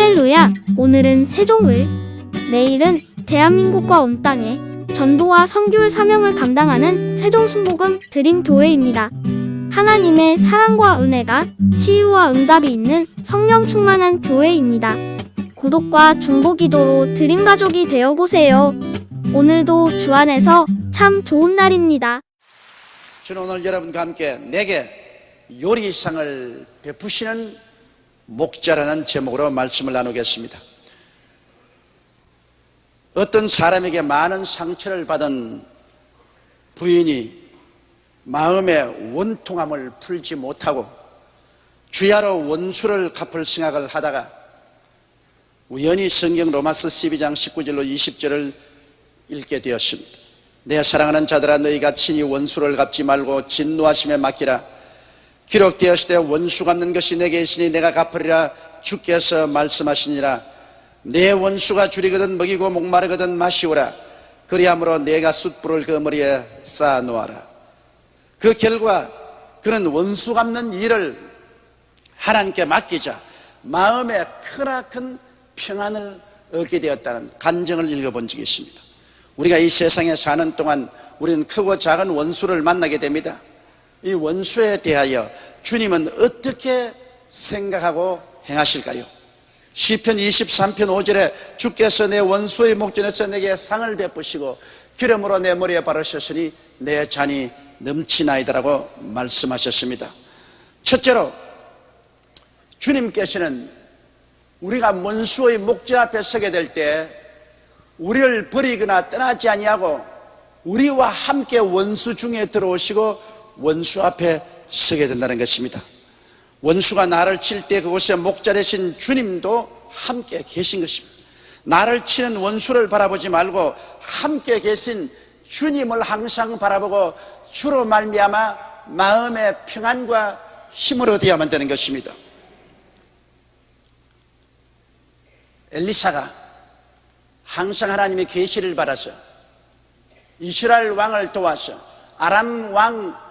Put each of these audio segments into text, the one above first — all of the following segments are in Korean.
할렐루야! 오늘은 세종을, 내일은 대한민국과 온 땅에 전도와 선교의 사명을 감당하는 세종순복음 드림교회입니다. 하나님의 사랑과 은혜가 치유와 응답이 있는 성령 충만한 교회입니다. 구독과 중보기도로 드림가족이 되어보세요. 오늘도 주 안에서 참 좋은 날입니다. 저는 오늘 여러분과 함께 내게 요리상을 베푸시는 목자라는 제목으로 말씀을 나누겠습니다. 어떤 사람에게 많은 상처를 받은 부인이 마음의 원통함을 풀지 못하고 주야로 원수를 갚을 생각을 하다가 우연히 성경 로마서 12장 19절로 20절을 읽게 되었습니다. 내 사랑하는 자들아, 너희가 친히 원수를 갚지 말고 진노하심에 맡기라. 기록되었을 때 원수 갚는 것이 내게 있으니 내가 갚으리라 주께서 말씀하시니라. 내 원수가 줄이거든 먹이고 목마르거든 마시오라. 그리함으로 내가 숯불을 그 머리에 쌓아 놓아라. 그 결과 그는 원수 갚는 일을 하나님께 맡기자 마음에 크나큰 평안을 얻게 되었다는 간증을 읽어본 적이 있습니다. 우리가 이 세상에 사는 동안 우리는 크고 작은 원수를 만나게 됩니다. 이 원수에 대하여 주님은 어떻게 생각하고 행하실까요? 시편 23편 5절에 주께서 내 원수의 목전에서 내게 상을 베푸시고 기름으로 내 머리에 바르셨으니 내 잔이 넘치나이다라고 말씀하셨습니다. 첫째로 주님께서는 우리가 원수의 목전 앞에 서게 될 때 우리를 버리거나 떠나지 아니하고 우리와 함께 원수 중에 들어오시고 원수 앞에 서게 된다는 것입니다. 원수가 나를 칠 때 그곳에 목자 되신 주님도 함께 계신 것입니다. 나를 치는 원수를 바라보지 말고 함께 계신 주님을 항상 바라보고 주로 말미암아 마음의 평안과 힘을 얻어야만 되는 것입니다. 엘리사가 항상 하나님의 계시를 받아서 이스라엘 왕을 도와서 아람 왕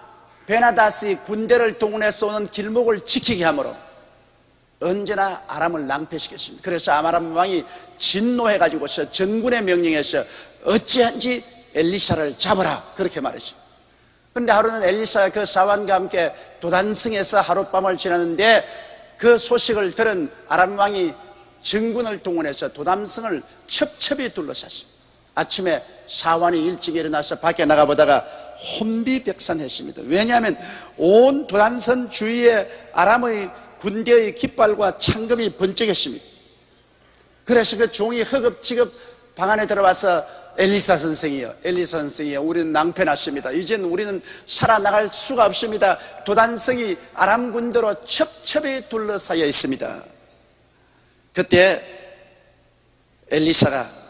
베나다스의 군대를 동원해서 오는 길목을 지키게 하므로 언제나 아람을 낭패시켰습니다. 그래서 아람 왕이 진노해가지고서 전군에 명령해서 어찌한지 엘리사를 잡아라 그렇게 말했습니다. 그런데 하루는 엘리사가 그 사환과 함께 도단성에서 하룻밤을 지났는데 그 소식을 들은 아람 왕이 전군을 동원해서 도단성을 첩첩이 둘러쌌습니다. 아침에 사환이 일찍 일어나서 밖에 나가보다가 혼비백산했습니다. 왜냐하면 온 도단선 주위에 아람의 군대의 깃발과 창금이 번쩍했습니다. 그래서 그 종이 허겁지겁 방 안에 들어와서 엘리사 선생이요, 우리는 낭패났습니다. 이젠 우리는 살아나갈 수가 없습니다. 도단성이 아람 군대로 첩첩이 둘러싸여 있습니다. 그때 엘리사가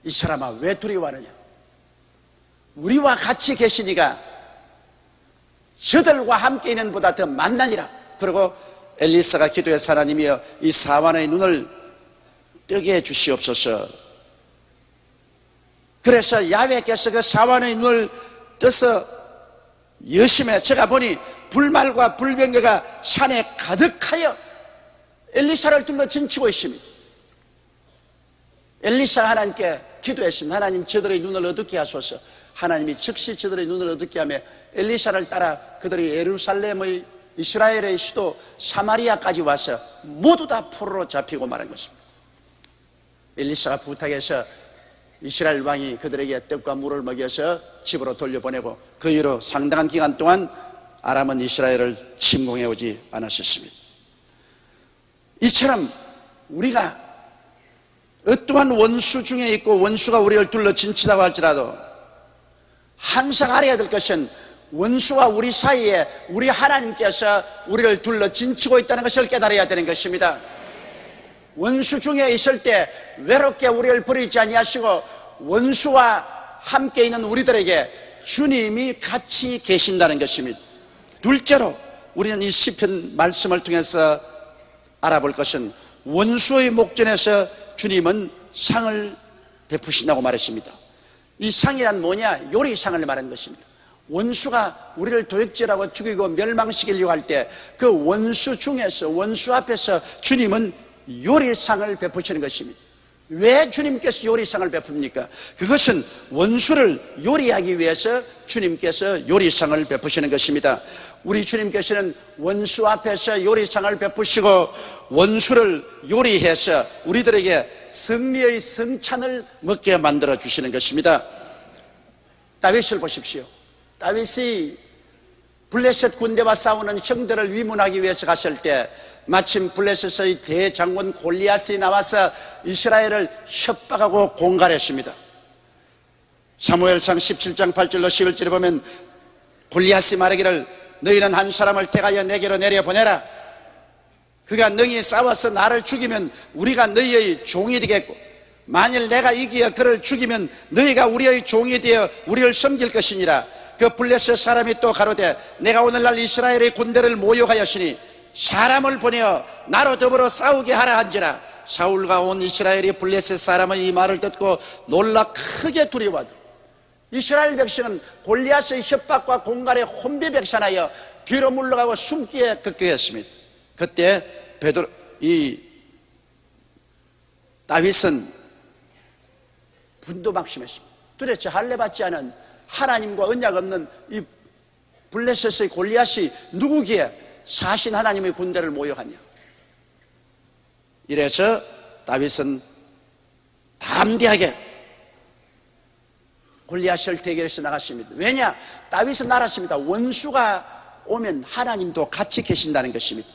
이 사람아 왜 두려워하느냐? 우리와 같이 계시니까 저들과 함께 있는 보다 더 만나니라. 그리고 엘리사가 기도해서 하나님이여 이 사환의 눈을 뜨게 해주시옵소서. 그래서 야훼께서 그 사환의 눈을 떠서 여심해 제가 보니 불말과 불병거가 산에 가득하여 엘리사를 둘러 진치고 있습니다. 엘리사가 하나님께 기도했습니다. 하나님 저들의 눈을 어둡게 하소서. 하나님이 즉시 저들의 눈을 어둡게 하며 엘리사를 따라 그들이 예루살렘의 이스라엘의 수도 사마리아까지 와서 모두 다 포로로 잡히고 말한 것입니다. 엘리사가 부탁해서 이스라엘 왕이 그들에게 떡과 물을 먹여서 집으로 돌려보내고 그 이후로 상당한 기간 동안 아람은 이스라엘을 침공해 오지 않았었습니다. 이처럼 우리가 어떠한 원수 중에 있고 원수가 우리를 둘러 진치다고 할지라도 항상 알아야 될 것은 원수와 우리 사이에 우리 하나님께서 우리를 둘러 진치고 있다는 것을 깨달아야 되는 것입니다. 원수 중에 있을 때 외롭게 우리를 버리지 아니하시고 원수와 함께 있는 우리들에게 주님이 같이 계신다는 것입니다. 둘째로 우리는 이 시편 말씀을 통해서 알아볼 것은 원수의 목전에서 주님은 상을 베푸신다고 말했습니다. 이 상이란 뭐냐? 요리상을 말하는 것입니다. 원수가 우리를 도적질하고 죽이고 멸망시키려고 할 때 그 원수 중에서 원수 앞에서 주님은 요리상을 베푸시는 것입니다. 왜 주님께서 요리상을 베풉니까? 그것은 원수를 요리하기 위해서 주님께서 요리상을 베푸시는 것입니다. 우리 주님께서는 원수 앞에서 요리상을 베푸시고 원수를 요리해서 우리들에게 승리의 성찬을 먹게 만들어 주시는 것입니다. 다윗을 보십시오. 다윗이 블레셋 군대와 싸우는 형들을 위문하기 위해서 갔을 때 마침 블레셋의 대장군 골리앗이 나와서 이스라엘을 협박하고 공갈했습니다. 사무엘상 17장 8절로 11절에 보면 골리앗이 말하기를 너희는 한 사람을 택하여 내게로 내려보내라. 그가 능히 싸워서 나를 죽이면 우리가 너희의 종이 되겠고 만일 내가 이기어 그를 죽이면 너희가 우리의 종이 되어 우리를 섬길 것이니라. 그 블레셋 사람이 또 가로되 내가 오늘날 이스라엘의 군대를 모욕하였으니 사람을 보내어 나로 더불어 싸우게 하라 한지라. 사울과 온 이스라엘이 블레셋 사람의 이 말을 듣고 놀라 크게 두려워하더라. 이스라엘 백성은 골리앗의 협박과 공갈에 혼비백산하여 뒤로 물러가고 숨기에 급급했습니다. 그때 다윗은 분도막심했습니다. 도대체 할례받지 않은 하나님과 언약 없는 이 블레셋의 골리앗이 누구기에 사신 하나님의 군대를 모욕하냐. 이래서 다윗은 담대하게 골리앗을 대결해서 나갔습니다. 왜냐? 다윗은 알았습니다. 원수가 오면 하나님도 같이 계신다는 것입니다.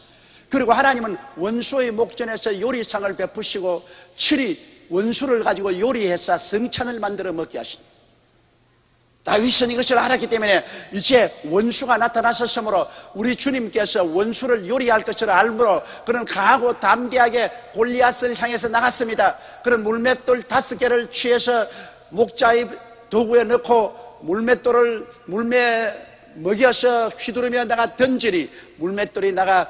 그리고 하나님은 원수의 목전에서 요리상을 베푸시고 칠이 원수를 가지고 요리해서 성찬을 만들어 먹게 하십니다. 다윗은 이것을 알았기 때문에 이제 원수가 나타났었으므로 우리 주님께서 원수를 요리할 것을 알므로 그는 강하고 담대하게 골리앗을 향해서 나갔습니다. 그는 물맷돌 5개를 취해서 목자의 도구에 넣고 물맷돌을 먹여서 휘두르며 나가 던지니 물맷돌이 나가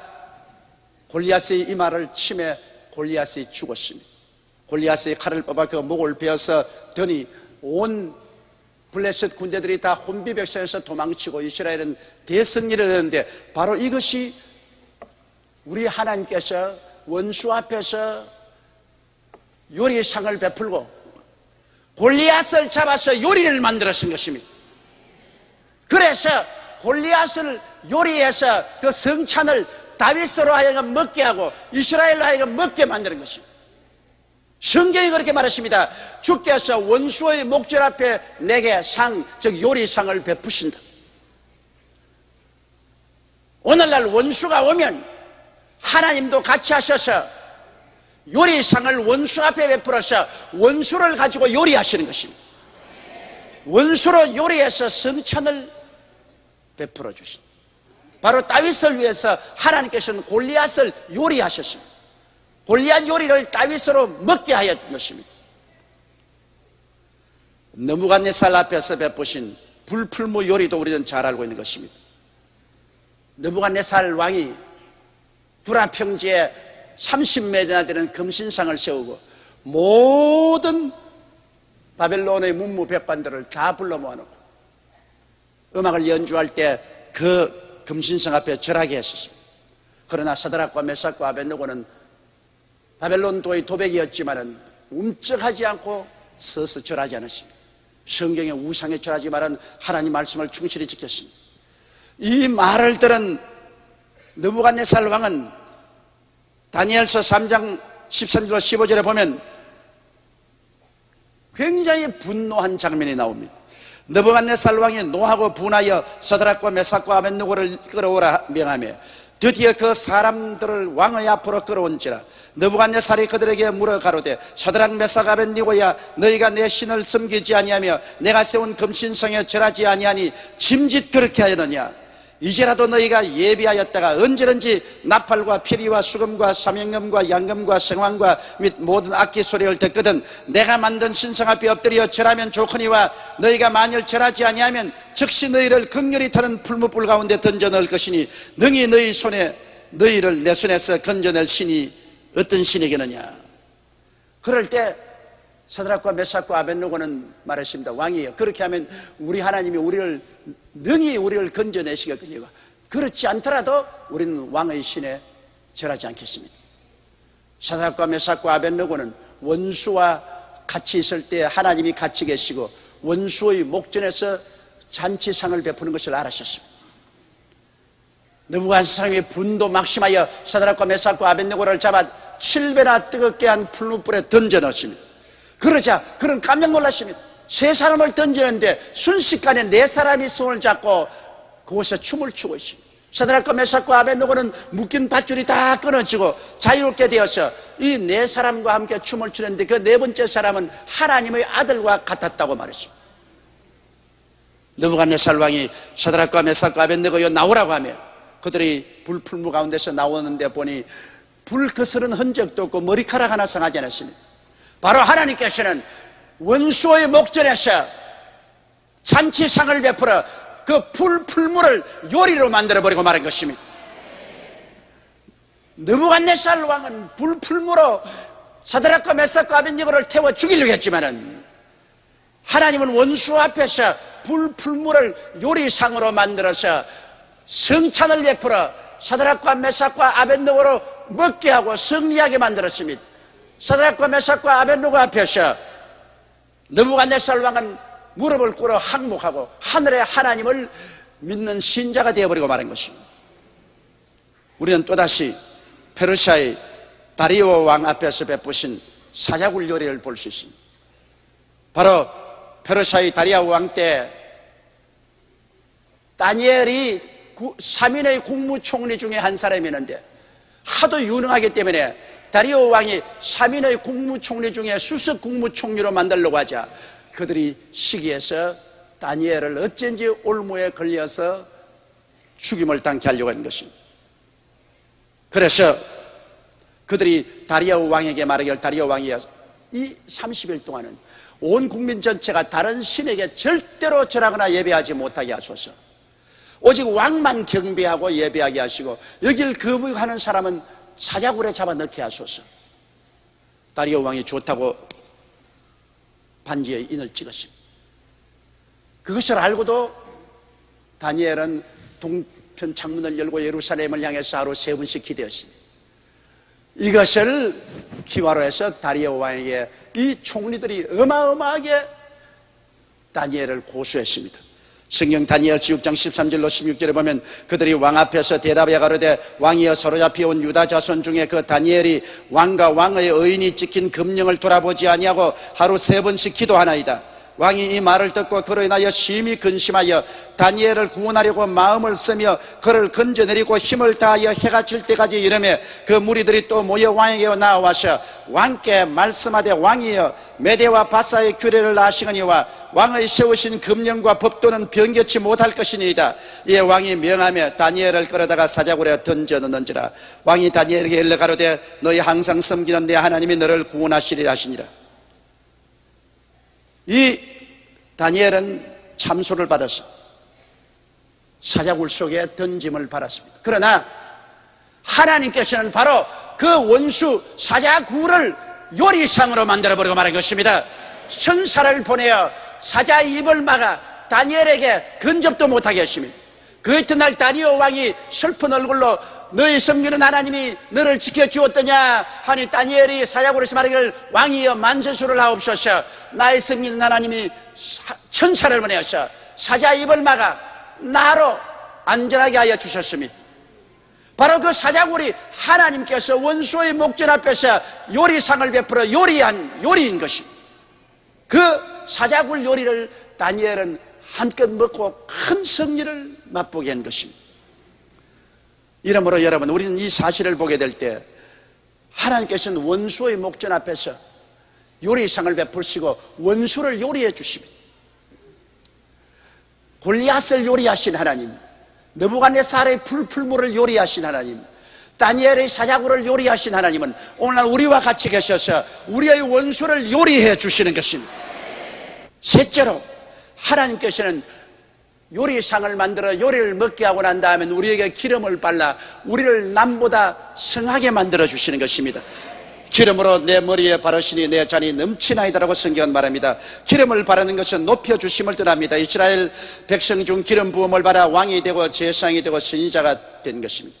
골리앗의 이마를 치매 골리앗이 죽었습니다. 골리앗의 칼을 뽑아 그 목을 베어서 더니 온 블레셋 군대들이 다 혼비백산해서 도망치고 이스라엘은 대승리를 했는데 바로 이것이 우리 하나님께서 원수 앞에서 요리상을 베풀고 골리앗을 잡아서 요리를 만들어신 것입니다. 그래서 골리앗을 요리해서 그 성찬을 다윗으로 하여금 먹게 하고 이스라엘로 하여금 먹게 만드는 것입니다. 성경이 그렇게 말했습니다. 주께서 원수의 목전 앞에 내게 즉 요리상을 베푸신다. 오늘날 원수가 오면 하나님도 같이 하셔서 요리상을 원수 앞에 베풀어서 원수를 가지고 요리하시는 것입니다. 원수로 요리해서 성찬을 베풀어 주신다. 바로 다윗을 위해서 하나님께서는 골리앗을 요리하셨습니다. 골리앗 요리를 다윗으로 먹게 하였던 것입니다. 느부갓네살 앞에서 베푸신 불풀무 요리도 우리는 잘 알고 있는 것입니다. 느부갓네살 왕이 두라 평지에 30m나 되는 금신상을 세우고 모든 바벨론의 문무백관들을 다 불러 모아놓고 음악을 연주할 때 그 금신상 앞에 절하게 했었습니다. 그러나 사드락과 메삭과 아벳느고는 바벨론도의 도백이었지만은 움쩍하지 않고 서서 절하지 않았습니다. 성경의 우상에 절하지 말은 하나님 말씀을 충실히 지켰습니다. 이 말을 들은 느부갓네살 왕은 다니엘서 3장 13절로 15절에 보면 굉장히 분노한 장면이 나옵니다. 느부갓네살 왕이 노하고 분하여 사드락과 메삭과 아벳느고를 끌어오라 명하며 드디어 그 사람들을 왕의 앞으로 끌어온지라. 느부갓네살이 그들에게 물어 가로되 사드락 메삭 아벳느고야 너희가 내 신을 섬기지 아니하며 내가 세운 금신성에 절하지 아니하니 짐짓 그렇게 하였느냐. 이제라도 너희가 예비하였다가 언제든지 나팔과 피리와 수금과 삼형금과 양금과 생황과 및 모든 악기 소리를 듣거든 내가 만든 신성 앞에 엎드려 절하면 좋거니와 너희가 만일 절하지 아니하면 즉시 너희를 극렬히 타는 풀무불 가운데 던져 넣을 것이니 능히 너희를 내 손에서 건져낼 신이 어떤 신이겠느냐. 그럴 때 사드락과 메삭과 아벳느고는 말했습니다. 왕이여 그렇게 하면 우리 하나님이 능히 우리를 건져내시겠거니와 그렇지 않더라도 우리는 왕의 신에 절하지 않겠습니다. 사드락과 메삭과 아벳느고는 원수와 같이 있을 때 하나님이 같이 계시고 원수의 목전에서 잔치상을 베푸는 것을 알았었습니다. 느부갓네살의 분도 막심하여 사드락과 메삭과 아벳느고를 잡아 7배나 뜨겁게 한 풀무불에 던져 넣었습니다. 그러자 그는 깜짝 놀랐습니다. 세 사람을 던지는데 순식간에 네 사람이 손을 잡고 그곳에 춤을 추고 있습니다. 사드락과 메삭과 아벳느고는 묶인 밧줄이 다 끊어지고 자유롭게 되어서 이 네 사람과 함께 춤을 추는데 그 네 번째 사람은 하나님의 아들과 같았다고 말했습니다. 느부갓네살 왕이 사드락과 메삭과 아벳느고여 나오라고 하며 그들이 불풀무 가운데서 나오는데 보니 불 거스른 흔적도 없고 머리카락 하나 상하지 않았습니다. 바로 하나님께서는 원수의 목전에서 잔치상을 베풀어 그 풀물을 요리로 만들어버리고 말한 것입니다. 느부갓네살 왕은 불풀무로 사드락과 메삭과 아벳느고를 태워 죽이려고 했지만은 하나님은 원수 앞에서 불풀물을 요리상으로 만들어서 성찬을 베풀어 사드락과 메삭과 아벳느고로 먹게 하고 승리하게 만들었습니다. 사드락과 메삭과 아벳느고 앞에서 느부갓네살 왕은 무릎을 꿇어 항복하고 하늘의 하나님을 믿는 신자가 되어버리고 말한 것입니다. 우리는 또다시 페르시아의 다리오 왕 앞에서 베푸신 사자굴 요리를 볼 수 있습니다. 바로 페르시아의 다리오 왕 때 다니엘이 3인의 국무총리 중에 한 사람이었는데 하도 유능하기 때문에 다리오 왕이 3인의 국무총리 중에 수석 국무총리로 만들려고 하자 그들이 시기해서 다니엘을 어쩐지 올무에 걸려서 죽임을 당케 하려고 한 것입니다. 그래서 그들이 다리오 왕에게 말하기를 다리오 왕이 이 30일 동안은 온 국민 전체가 다른 신에게 절대로 절하거나 예배하지 못하게 하소서. 오직 왕만 경배하고 예배하게 하시고 여길 거부하는 사람은 사자굴에 잡아 넣게 하소서. 다리오 왕이 좋다고 반지에 인을 찍었습니다. 그것을 알고도 다니엘은 동편 창문을 열고 예루살렘을 향해서 하루 3번씩 기도했습니다. 이것을 기화로 해서 다리오 왕에게 이 총리들이 어마어마하게 다니엘을 고소했습니다. 성경 다니엘 6장 13절로 16절에 보면 그들이 왕 앞에서 대답하여 가로되 왕이여 사로잡혀온 유다 자손 중에 그 다니엘이 왕과 왕의 의인이 찍힌 금령을 돌아보지 아니하고 하루 3번씩 기도하나이다. 왕이 이 말을 듣고 그로 인하여 심히 근심하여 다니엘을 구원하려고 마음을 쓰며 그를 건져내리고 힘을 다하여 해가 질 때까지 이르매 그 무리들이 또 모여 왕에게 나와서 왕께 말씀하되 왕이여 메대와 바사의 규례를 아시거니와 왕의 세우신 금령과 법도는 변개치 못할 것이니이다. 이에 왕이 명하며 다니엘을 끌어다가 사자굴에 던져 넣는지라. 왕이 다니엘에게 일러 가로되 너희 항상 섬기는 내 하나님이 너를 구원하시리라 하시니라. 이 다니엘은 참소를 받아서 사자굴 속에 던짐을 받았습니다. 그러나 하나님께서는 바로 그 원수 사자굴을 요리상으로 만들어버리고 말한 것입니다. 천사를 보내어 사자 입을 막아 다니엘에게 근접도 못하게 했습니다. 그 이튿날 다리오 왕이 슬픈 얼굴로 너희 섬기는 하나님이 너를 지켜주었더냐 하니 다니엘이 사자굴에서 말하기를 왕이여 만세수를 하옵소서. 나의 섬기는 하나님이 천사를 보내어서 사자 입을 막아 나로 안전하게 하여 주셨습니다. 바로 그 사자굴이 하나님께서 원수의 목전 앞에서 요리상을 베풀어 요리한 요리인 것입니다. 그 사자굴 요리를 다니엘은 한껏 먹고 큰 승리를 맛보게 한 것입니다. 이러므로 여러분, 우리는 이 사실을 보게 될 때 하나님께서는 원수의 목전 앞에서 요리상을 베푸시고 원수를 요리해 주십니다. 골리앗을 요리하신 하나님, 느부갓네살의 풀물을 요리하신 하나님, 다니엘의 사자굴을 요리하신 하나님은 오늘날 우리와 같이 계셔서 우리의 원수를 요리해 주시는 것입니다. 셋째로 하나님께서는 요리상을 만들어 요리를 먹게 하고 난 다음에 우리에게 기름을 발라 우리를 남보다 성하게 만들어 주시는 것입니다. 기름으로 내 머리에 바르시니 내 잔이 넘치나이다라고 성경은 말합니다. 기름을 바르는 것은 높여주심을 뜻합니다. 이스라엘 백성 중 기름 부음을 받아 왕이 되고 제사장이 되고 선지자가 된 것입니다.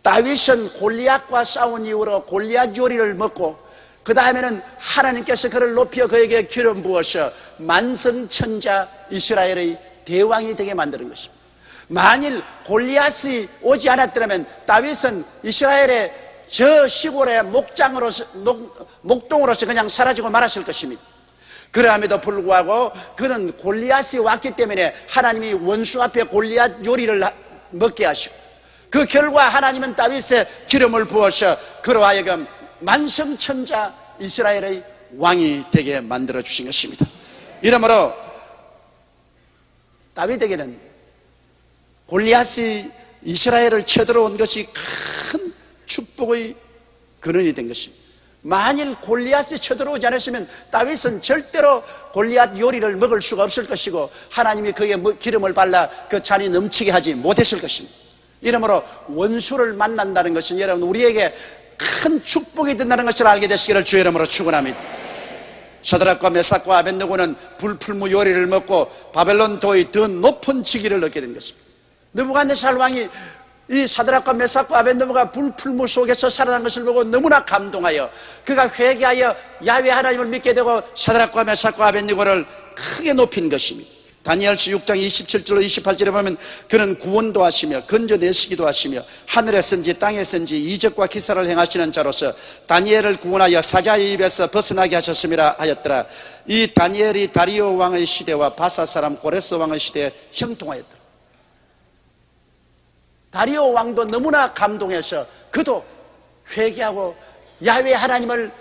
다윗은 골리앗과 싸운 이후로 골리앗 요리를 먹고 그 다음에는 하나님께서 그를 높여 그에게 기름 부어서 만성천자 이스라엘의 대왕이 되게 만드는 것입니다. 만일 골리앗이 오지 않았더라면 다윗은 이스라엘의 저 시골의 목동으로서 그냥 사라지고 말았을 것입니다. 그러함에도 불구하고 그는 골리앗이 왔기 때문에 하나님이 원수 앞에 골리앗 요리를 먹게 하시고 그 결과 하나님은 다윗의 기름을 부어서 그로 하여금 만성천자 이스라엘의 왕이 되게 만들어 주신 것입니다. 이러므로 다윗에게는 골리앗이 이스라엘을 쳐들어온 것이 큰 축복의 근원이 된 것입니다. 만일 골리앗이 쳐들어오지 않았으면 다윗은 절대로 골리앗 요리를 먹을 수가 없을 것이고 하나님이 그에 기름을 발라 그 잔이 넘치게 하지 못했을 것입니다. 이러므로 원수를 만난다는 것은 여러분 우리에게 큰 축복이 된다는 것을 알게 되시기를 주의 이름으로 축원합니다. 사드락과 메삭과 아벳느고는 불풀무 요리를 먹고 바벨론 도의 더 높은 직위를 얻게 된 것입니다. 느부갓네살 왕이 이 사드락과 메삭과 아벳느고가 불풀무 속에서 살아난 것을 보고 너무나 감동하여 그가 회개하여 야훼 하나님을 믿게 되고 사드락과 메삭과 아벳느고를 크게 높인 것입니다. 다니엘서 6장 27절로 28절에 보면 그는 구원도 하시며 건져내시기도 하시며 하늘에선지 땅에선지 이적과 기사를 행하시는 자로서 다니엘을 구원하여 사자의 입에서 벗어나게 하셨음이라 하였더라. 이 다니엘이 다리오 왕의 시대와 바사 사람 고레스 왕의 시대에 형통하였더라. 다리오 왕도 너무나 감동해서 그도 회개하고 야훼 하나님을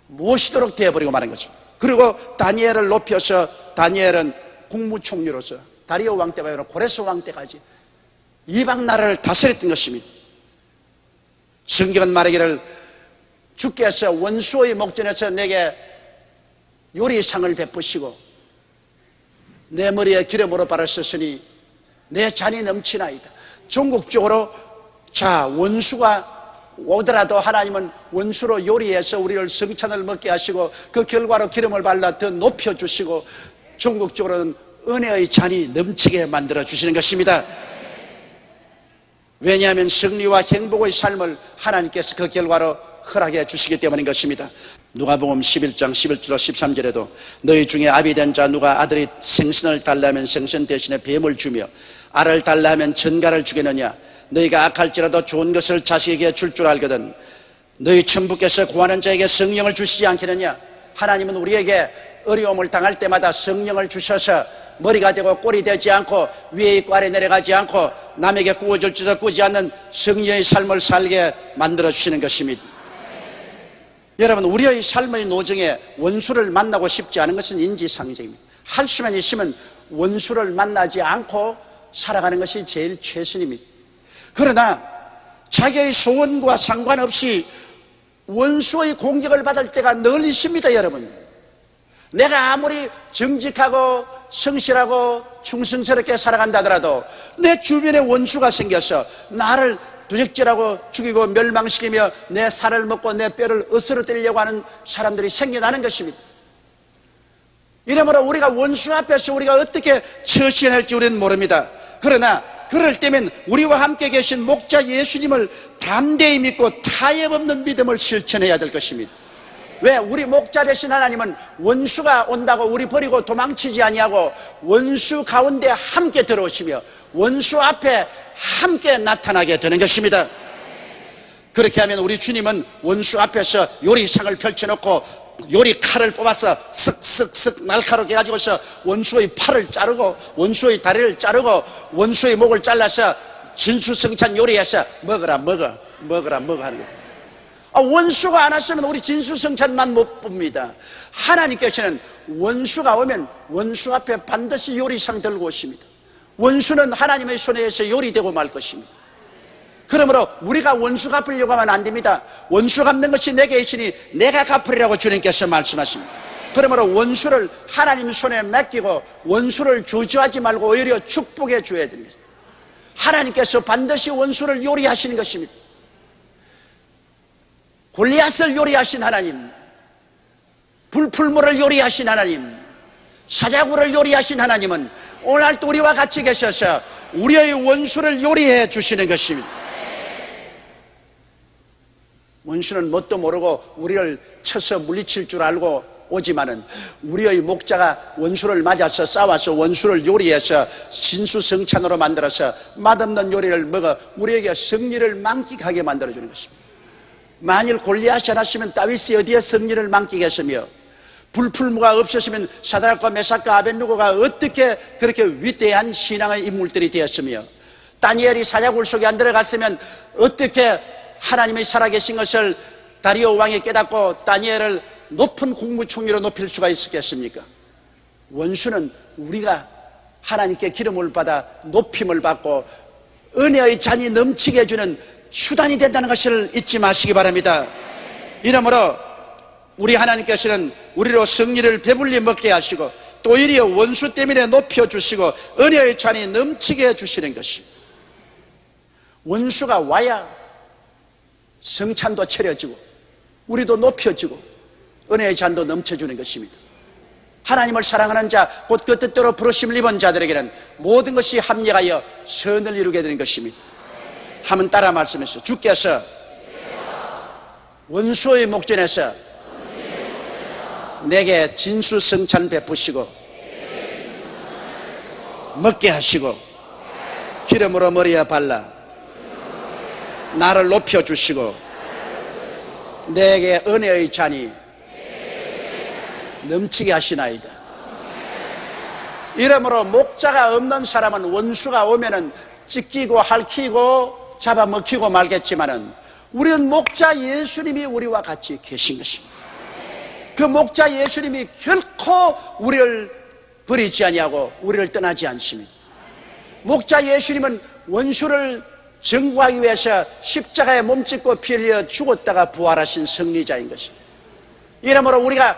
모시도록 되어버리고 말한 것입니다. 그리고 다니엘을 높여서 다니엘은 국무총리로서 다리오 왕 때가 아니라 고레스 왕 때까지 이방 나라를 다스렸던 것입니다. 성경은 말하기를 주께서 원수의 목전에서 내게 요리상을 베푸시고 내 머리에 기름으로 바르셨으니 내 잔이 넘치나이다. 전국적으로 자 원수가 오더라도 하나님은 원수로 요리해서 우리를 성찬을 먹게 하시고 그 결과로 기름을 발라 더 높여주시고 전국적으로는 은혜의 잔이 넘치게 만들어 주시는 것입니다. 왜냐하면 승리와 행복의 삶을 하나님께서 그 결과로 허락해 주시기 때문인 것입니다. 누가복음 11장 11절로 13절에도 너희 중에 아비 된 자 누가 아들이 생선을 달라 하면 생선 대신에 뱀을 주며 알을 달라 하면 전갈을 주겠느냐. 너희가 악할지라도 좋은 것을 자식에게 줄 줄 알거든 너희 천부께서 구하는 자에게 성령을 주시지 않겠느냐. 하나님은 우리에게 어려움을 당할 때마다 성령을 주셔서 머리가 되고 꼴이 되지 않고 위에 있고 아래 내려가지 않고 남에게 구워줄 줄도 꾸지 않는 성령의 삶을 살게 만들어 주시는 것입니다. 여러분 우리의 삶의 노정에 원수를 만나고 싶지 않은 것은 인지상정입니다. 할 수만 있으면 원수를 만나지 않고 살아가는 것이 제일 최선입니다. 그러나 자기의 소원과 상관없이 원수의 공격을 받을 때가 늘 있습니다. 여러분 내가 아무리 정직하고 성실하고 충성스럽게 살아간다 하더라도 내 주변에 원수가 생겨서 나를 도적질하고 죽이고 멸망시키며 내 살을 먹고 내 뼈를 으스러뜨리려고 하는 사람들이 생겨나는 것입니다. 이러므로 우리가 원수 앞에서 우리가 어떻게 처신할지 우리는 모릅니다. 그러나 그럴 때면 우리와 함께 계신 목자 예수님을 담대히 믿고 타협 없는 믿음을 실천해야 될 것입니다. 왜? 우리 목자 되신 하나님은 원수가 온다고 우리 버리고 도망치지 아니하고 원수 가운데 함께 들어오시며 원수 앞에 함께 나타나게 되는 것입니다. 그렇게 하면 우리 주님은 원수 앞에서 요리상을 펼쳐놓고 요리 칼을 뽑아서 쓱쓱쓱 날카롭게 가지고서 원수의 팔을 자르고 원수의 다리를 자르고 원수의 목을 잘라서 진수성찬 요리해서 먹어라 먹어 하는 거예요. 원수가 안 왔으면 우리 진수성찬만 못 봅니다. 하나님께서는 원수가 오면 원수 앞에 반드시 요리상 들고 오십니다. 원수는 하나님의 손에서 요리되고 말 것입니다. 그러므로 우리가 원수 갚으려고 하면 안 됩니다. 원수 갚는 것이 내게 있으니 내가 갚으리라고 주님께서 말씀하십니다. 그러므로 원수를 하나님 손에 맡기고 원수를 주저하지 말고 오히려 축복해 줘야 됩니다. 하나님께서 반드시 원수를 요리하시는 것입니다. 골리앗을 요리하신 하나님, 불풀물을 요리하신 하나님, 사자구를 요리하신 하나님은 오늘도 우리와 같이 계셔서 우리의 원수를 요리해 주시는 것입니다. 원수는 뭣도 모르고 우리를 쳐서 물리칠 줄 알고 오지만은 우리의 목자가 원수를 맞아서 싸워서 원수를 요리해서 진수성찬으로 만들어서 맛없는 요리를 먹어 우리에게 승리를 만끽하게 만들어주는 것입니다. 만일 골리앗이 안 왔으면 다윗이 어디에 승리를 만끽했으며 불풀무가 없었으면 사드락과 메삭과 아벳느고가 어떻게 그렇게 위대한 신앙의 인물들이 되었으며 다니엘이 사자굴 속에 안 들어갔으면 어떻게 하나님의 살아계신 것을 다리오 왕이 깨닫고 다니엘을 높은 국무총리로 높일 수가 있었겠습니까? 원수는 우리가 하나님께 기름을 받아 높임을 받고 은혜의 잔이 넘치게 해주는 수단이 된다는 것을 잊지 마시기 바랍니다. 이러므로 우리 하나님께서는 우리로 승리를 배불리 먹게 하시고 또 오히려 원수 때문에 높여주시고 은혜의 잔이 넘치게 해주시는 것입니다. 원수가 와야 성찬도 차려지고 우리도 높여지고 은혜의 잔도 넘쳐주는 것입니다. 하나님을 사랑하는 자 곧 그 뜻대로 부르심을 입은 자들에게는 모든 것이 합력하여 선을 이루게 되는 것입니다. 한번 따라 말씀하시죠. 주께서 원수의 목전에서 내게 진수성찬 베푸시고 먹게 하시고 기름으로 머리에 발라 나를 높여주시고 내게 은혜의 잔이 넘치게 하시나이다. 이러므로 목자가 없는 사람은 원수가 오면은 찢기고 핥히고 잡아먹히고 말겠지만은 우리는 목자 예수님이 우리와 같이 계신 것입니다. 그 목자 예수님이 결코 우리를 버리지 아니하고 우리를 떠나지 않습니다. 목자 예수님은 원수를 정구하기 위해서 십자가에 몸짓고 피 흘려 죽었다가 부활하신 승리자인 것입니다. 이러므로 우리가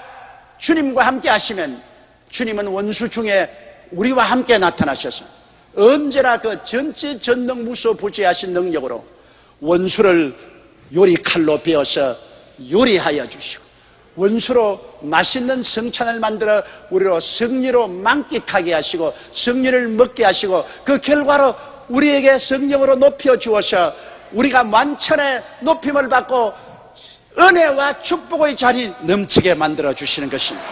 주님과 함께 하시면 주님은 원수 중에 우리와 함께 나타나셔서 언제나 그 전지전능무소부지하신 능력으로 원수를 요리칼로 베어서 요리하여 주시고 원수로 맛있는 성찬을 만들어 우리로 승리로 만끽하게 하시고 승리를 먹게 하시고 그 결과로 우리에게 성령으로 높여 주어서 우리가 만천의 높임을 받고 은혜와 축복의 잔이 넘치게 만들어 주시는 것입니다.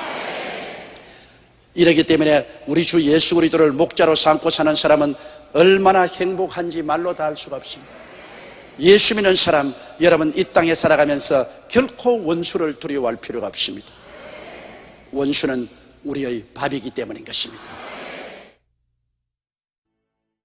이렇기 때문에 우리 주 예수 그리스도를 목자로 삼고 사는 사람은 얼마나 행복한지 말로 다 할 수가 없습니다. 예수 믿는 사람 여러분 이 땅에 살아가면서 결코 원수를 두려워할 필요가 없습니다. 원수는 우리의 밥이기 때문인 것입니다.